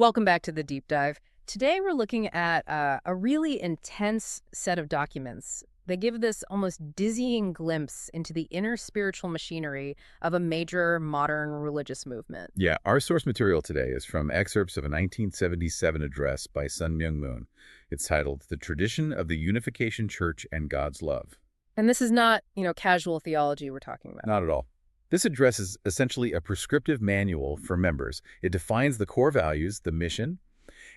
Welcome back to the Deep Dive. Today we're looking at a really intense set of documents. They give this almost dizzying glimpse into the inner spiritual machinery of a major modern religious movement. Yeah, our source material today is from excerpts of a 1977 address by Myung Moon. It's titled The Tradition of the Unification Church and God's Love. And this is not, casual theology we're talking about. Not at all. This address is essentially a prescriptive manual for members. It defines the core values, the mission,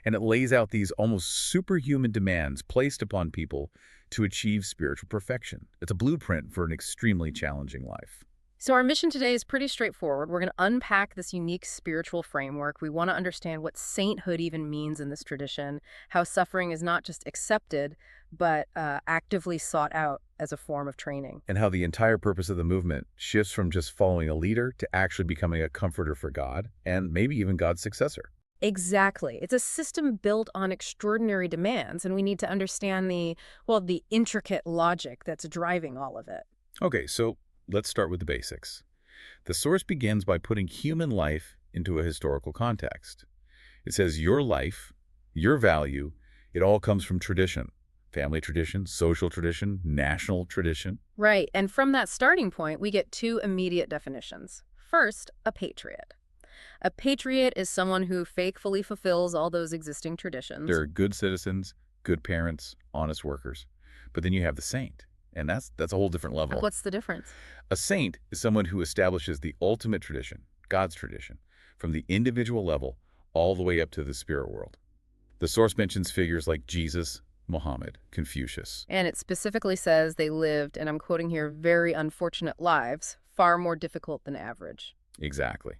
and it lays out these almost superhuman demands placed upon people to achieve spiritual perfection. It's a blueprint for an extremely challenging life. So our mission today is pretty straightforward. We're going to unpack this unique spiritual framework. We want to understand what sainthood even means in this tradition, how suffering is not just accepted, but actively sought out as a form of training. And how the entire purpose of the movement shifts from just following a leader to actually becoming a comforter for God, and maybe even God's successor. Exactly. It's a system built on extraordinary demands, and we need to understand the intricate logic that's driving all of it. Okay, so let's start with the basics. The source begins by putting human life into a historical context. It says your life, your value, it all comes from tradition. Family tradition, social tradition, national tradition. Right, and from that starting point, we get two immediate definitions. First, a patriot. A patriot is someone who faithfully fulfills all those existing traditions. They're good citizens, good parents, honest workers. But then you have the saint, and that's a whole different level. What's the difference? A saint is someone who establishes the ultimate tradition, God's tradition, from the individual level all the way up to the spirit world. The source mentions figures like Jesus, Muhammad, Confucius. And it specifically says they lived, and I'm quoting here, very unfortunate lives, far more difficult than average. Exactly.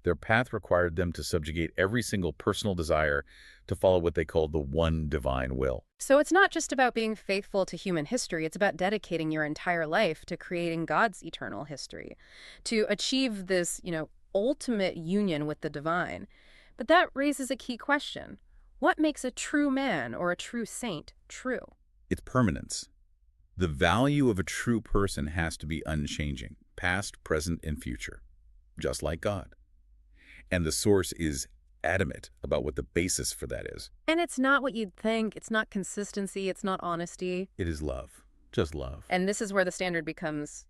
Their path required them to subjugate every single personal desire to follow what they called the one divine will. So it's not just about being faithful to human history, it's about dedicating your entire life to creating God's eternal history, to achieve this, ultimate union with the divine. But that raises a key question. What makes a true man or a true saint true? It's permanence. The value of a true person has to be unchanging, past, present, and future, just like God. And the source is adamant about what the basis for that is. And it's not what you'd think. It's not consistency. It's not honesty. It is love. Just love. And this is where the standard becomes,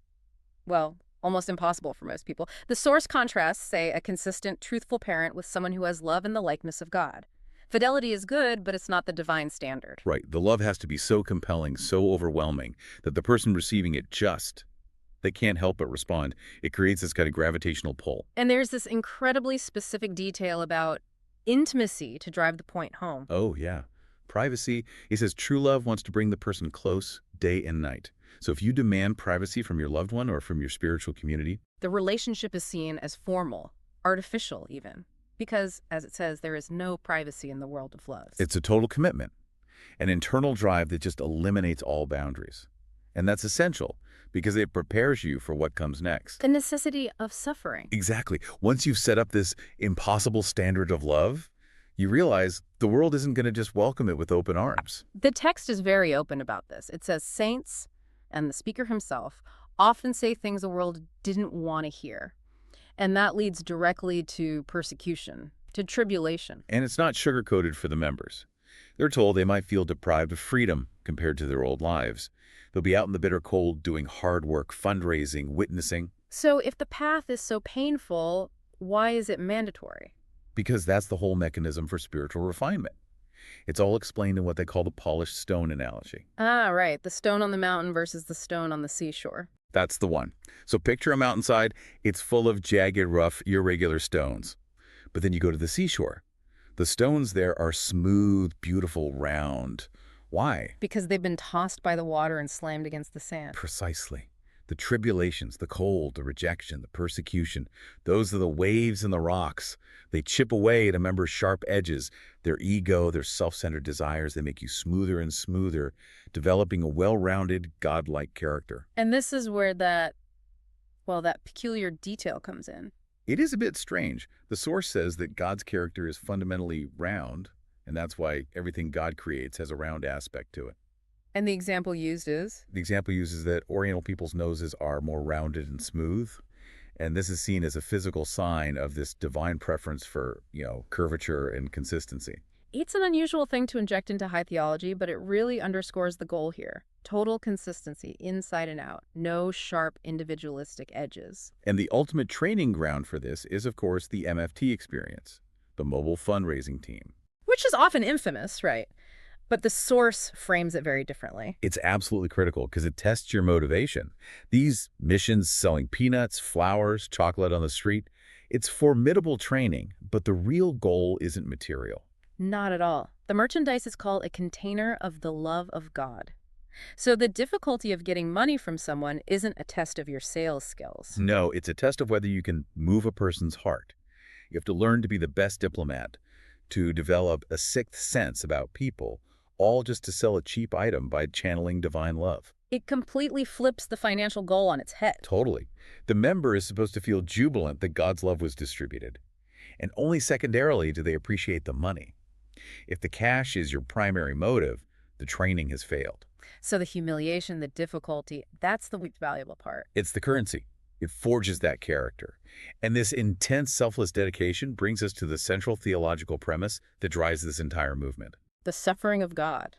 almost impossible for most people. The source contrasts, say, a consistent, truthful parent with someone who has love in the likeness of God. Fidelity is good, but it's not the divine standard. Right. The love has to be so compelling, so overwhelming, that the person receiving it they can't help but respond. It creates this kind of gravitational pull. And there's this incredibly specific detail about intimacy to drive the point home. Oh, yeah. Privacy. It says true love wants to bring the person close day and night. So if you demand privacy from your loved one or from your spiritual community, the relationship is seen as formal, artificial even. Because, as it says, there is no privacy in the world of love. It's a total commitment, an internal drive that just eliminates all boundaries. And that's essential because it prepares you for what comes next. The necessity of suffering. Exactly. Once you've set up this impossible standard of love, you realize the world isn't going to just welcome it with open arms. The text is very open about this. It says saints, and the speaker himself, often say things the world didn't want to hear. And that leads directly to persecution, to tribulation. And it's not sugar-coated for the members. They're told they might feel deprived of freedom compared to their old lives. They'll be out in the bitter cold doing hard work, fundraising, witnessing. So if the path is so painful, why is it mandatory? Because that's the whole mechanism for spiritual refinement. It's all explained in what they call the polished stone analogy. Ah, right. The stone on the mountain versus the stone on the seashore. That's the one. So picture a mountainside. It's full of jagged, rough, irregular stones. But then you go to the seashore. The stones there are smooth, beautiful, round. Why? Because they've been tossed by the water and slammed against the sand. Precisely. The tribulations, the cold, the rejection, the persecution, those are the waves in the rocks. They chip away at a member's sharp edges. Their ego, their self-centered desires, they make you smoother and smoother, developing a well-rounded, godlike character. And this is where that peculiar detail comes in. It is a bit strange. The source says that God's character is fundamentally round, and that's why everything God creates has a round aspect to it. And the example used is? The example uses that Oriental people's noses are more rounded and smooth, And this is seen as a physical sign of this divine preference for, curvature and consistency. It's an unusual thing to inject into high theology, but it really underscores the goal here. Total consistency, inside and out. No sharp individualistic edges. And the ultimate training ground for this is, of course, the MFT experience, the mobile fundraising team. Which is often infamous, right? But the source frames it very differently. It's absolutely critical because it tests your motivation. These missions selling peanuts, flowers, chocolate on the street, it's formidable training, but the real goal isn't material. Not at all. The merchandise is called a container of the love of God. So the difficulty of getting money from someone isn't a test of your sales skills. No, it's a test of whether you can move a person's heart. You have to learn to be the best diplomat, to develop a sixth sense about people, all just to sell a cheap item by channeling divine love. It completely flips the financial goal on its head. Totally. The member is supposed to feel jubilant that God's love was distributed. And only secondarily do they appreciate the money. If the cash is your primary motive, the training has failed. So the humiliation, the difficulty, that's the least valuable part. It's the currency. It forges that character. And this intense selfless dedication brings us to the central theological premise that drives this entire movement. The suffering of God.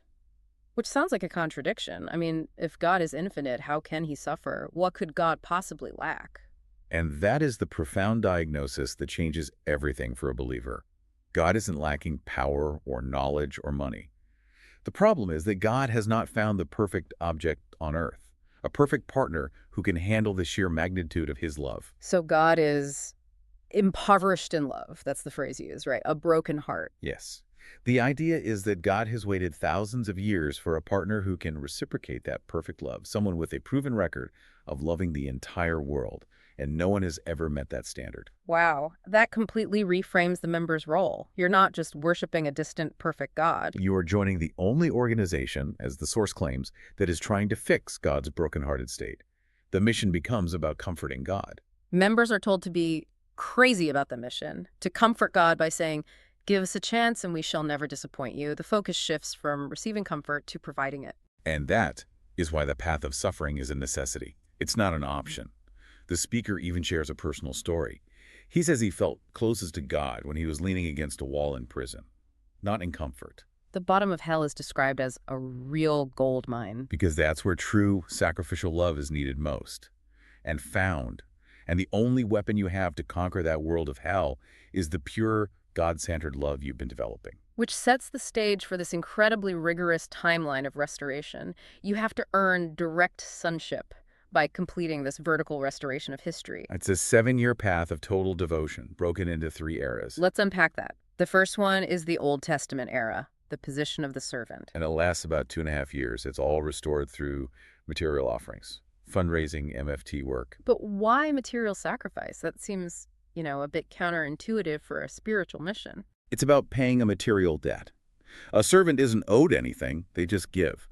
Which sounds like a contradiction. I mean, if God is infinite, how can he suffer? What could God possibly lack? And that is the profound diagnosis that changes everything for a believer. God isn't lacking power or knowledge or money. The problem is that God has not found the perfect object on earth, a perfect partner who can handle the sheer magnitude of his love. So God is impoverished in love. That's the phrase you use, right? A broken heart. Yes. The idea is that God has waited thousands of years for a partner who can reciprocate that perfect love, someone with a proven record of loving the entire world, and no one has ever met that standard. Wow, that completely reframes the member's role. You're not just worshiping a distant, perfect God. You are joining the only organization, as the source claims, that is trying to fix God's brokenhearted state. The mission becomes about comforting God. Members are told to be crazy about the mission, to comfort God by saying, "Give us a chance and we shall never disappoint you." The focus shifts from receiving comfort to providing it. And that is why the path of suffering is a necessity. It's not an option. The speaker even shares a personal story. He says he felt closest to God when he was leaning against a wall in prison, not in comfort. The bottom of hell is described as a real gold mine. Because that's where true sacrificial love is needed most and found. And the only weapon you have to conquer that world of hell is the pure, God-centered love you've been developing. Which sets the stage for this incredibly rigorous timeline of restoration. You have to earn direct sonship by completing this vertical restoration of history. It's a 7-year path of total devotion, broken into 3 eras. Let's unpack that. The first one is the Old Testament era, the position of the servant. And it lasts about 2.5 years. It's all restored through material offerings, fundraising, MFT work. But why material sacrifice? That seems, a bit counterintuitive for a spiritual mission. It's about paying a material debt. A servant isn't owed anything, they just give.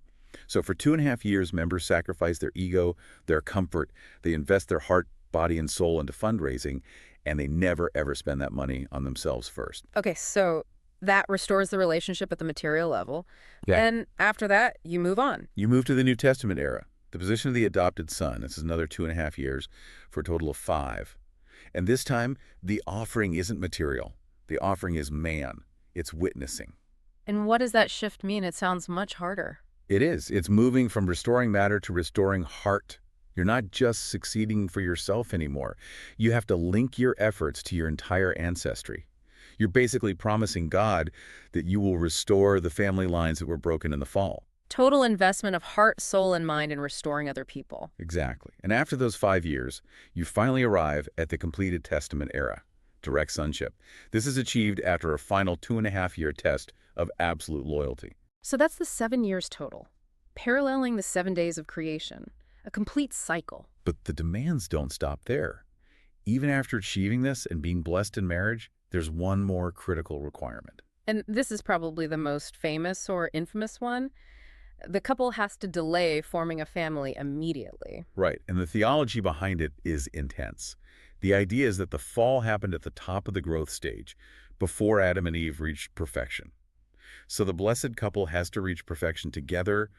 So for 2.5 years, members sacrifice their ego, their comfort, they invest their heart, body, and soul into fundraising, and they never, ever spend that money on themselves first. Okay, so that restores the relationship at the material level. Yeah. And after that, you move on. You move to the New Testament era, the position of the adopted son. This is another 2.5 years for a total of 5. And this time, the offering isn't material. The offering is man. It's witnessing. And what does that shift mean? It sounds much harder. It is. It's moving from restoring matter to restoring heart. You're not just succeeding for yourself anymore. You have to link your efforts to your entire ancestry. You're basically promising God that you will restore the family lines that were broken in the fall. Total investment of heart, soul, and mind in restoring other people. Exactly. And after those 5 years, you finally arrive at the completed Testament era, direct sonship. This is achieved after a final 2.5-year test of absolute loyalty. So that's the 7 years total, paralleling the 7 days of creation, a complete cycle. But the demands don't stop there. Even after achieving this and being blessed in marriage, there's one more critical requirement. And this is probably the most famous or infamous one. The couple has to delay forming a family immediately. Right, and the theology behind it is intense. The idea is that the fall happened at the top of the growth stage, before Adam and Eve reached perfection. So the blessed couple has to reach perfection together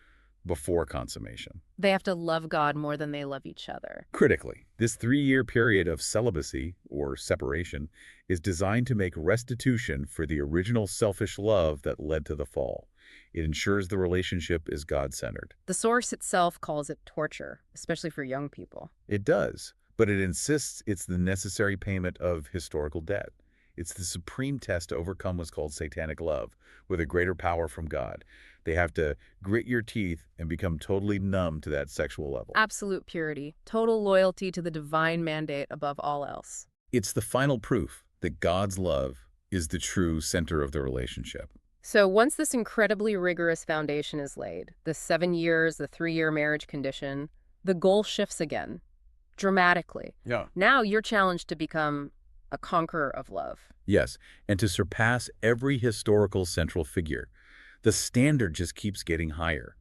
before consummation. They have to love God more than they love each other. Critically, this 3-year period of celibacy, or separation, is designed to make restitution for the original selfish love that led to the fall. It ensures the relationship is God-centered. The source itself calls it torture, especially for young people. It does, but it insists it's the necessary payment of historical debt. It's the supreme test to overcome what's called satanic love, with a greater power from God. They have to grit your teeth and become totally numb to that sexual level. Absolute purity, total loyalty to the divine mandate above all else. It's the final proof that God's love is the true center of the relationship. So once this incredibly rigorous foundation is laid, the 7 years, the 3-year marriage condition, the goal shifts again, dramatically. Yeah. Now you're challenged to become a conqueror of love. Yes, and to surpass every historical central figure. The standard just keeps getting higher.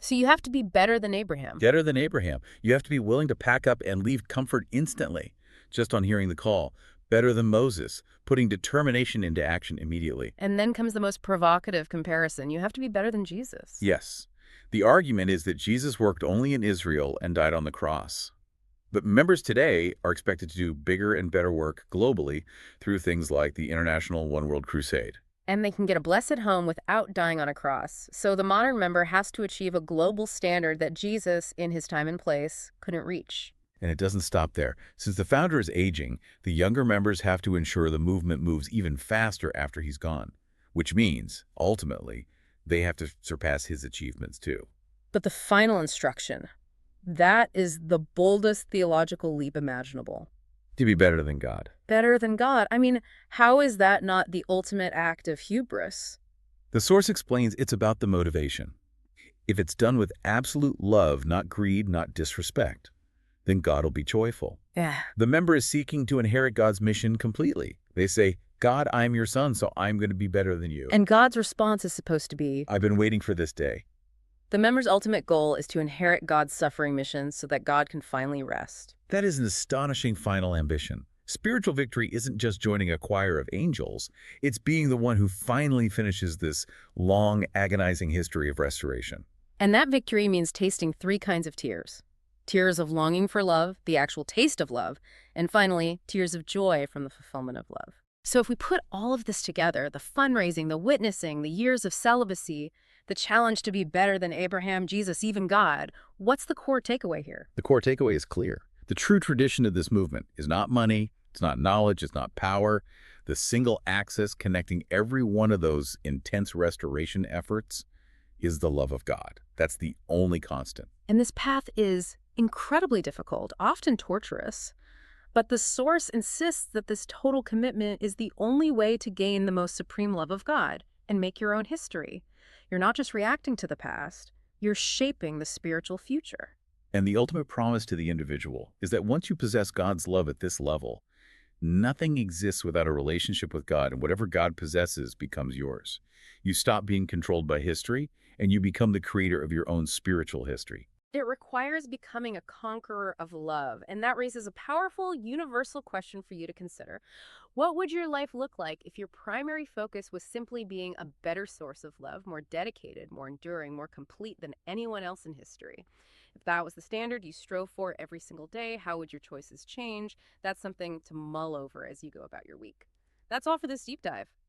So you have to be better than Abraham. Better than Abraham. You have to be willing to pack up and leave comfort instantly, just on hearing the call. Better than Moses, putting determination into action immediately. And then comes the most provocative comparison. You have to be better than Jesus. Yes. The argument is that Jesus worked only in Israel and died on the cross. But members today are expected to do bigger and better work globally through things like the International One World Crusade. And they can get a blessed home without dying on a cross. So the modern member has to achieve a global standard that Jesus, in his time and place, couldn't reach. And it doesn't stop there. Since the founder is aging, the younger members have to ensure the movement moves even faster after he's gone, which means, ultimately, they have to surpass his achievements too. But the final instruction, that is the boldest theological leap imaginable. To be better than God. Better than God. I mean, how is that not the ultimate act of hubris? The source explains it's about the motivation. If it's done with absolute love, not greed, not disrespect, then God will be joyful. Yeah. The member is seeking to inherit God's mission completely. They say, God, I'm your son, so I'm going to be better than you. And God's response is supposed to be, I've been waiting for this day. the member's ultimate goal is to inherit God's suffering mission so that God can finally rest. That is an astonishing final ambition. Spiritual victory isn't just joining a choir of angels. It's being the one who finally finishes this long, agonizing history of restoration. And that victory means tasting 3 kinds of tears. Tears of longing for love, the actual taste of love, and finally, tears of joy from the fulfillment of love. So if we put all of this together, the fundraising, the witnessing, the years of celibacy, the challenge to be better than Abraham, Jesus, even God, what's the core takeaway here? The core takeaway is clear. The true tradition of this movement is not money, it's not knowledge, it's not power. The single axis connecting every one of those intense restoration efforts is the love of God. That's the only constant. And this path is incredibly difficult, often torturous. But the source insists that this total commitment is the only way to gain the most supreme love of God and make your own history. You're not just reacting to the past, you're shaping the spiritual future. And the ultimate promise to the individual is that once you possess God's love at this level, nothing exists without a relationship with God, and whatever God possesses becomes yours. You stop being controlled by history, and you become the creator of your own spiritual history. It requires becoming a conqueror of love, and that raises a powerful, universal question for you to consider. What would your life look like if your primary focus was simply being a better source of love, more dedicated, more enduring, more complete than anyone else in history? If that was the standard you strove for every single day, how would your choices change? That's something to mull over as you go about your week. That's all for this deep dive.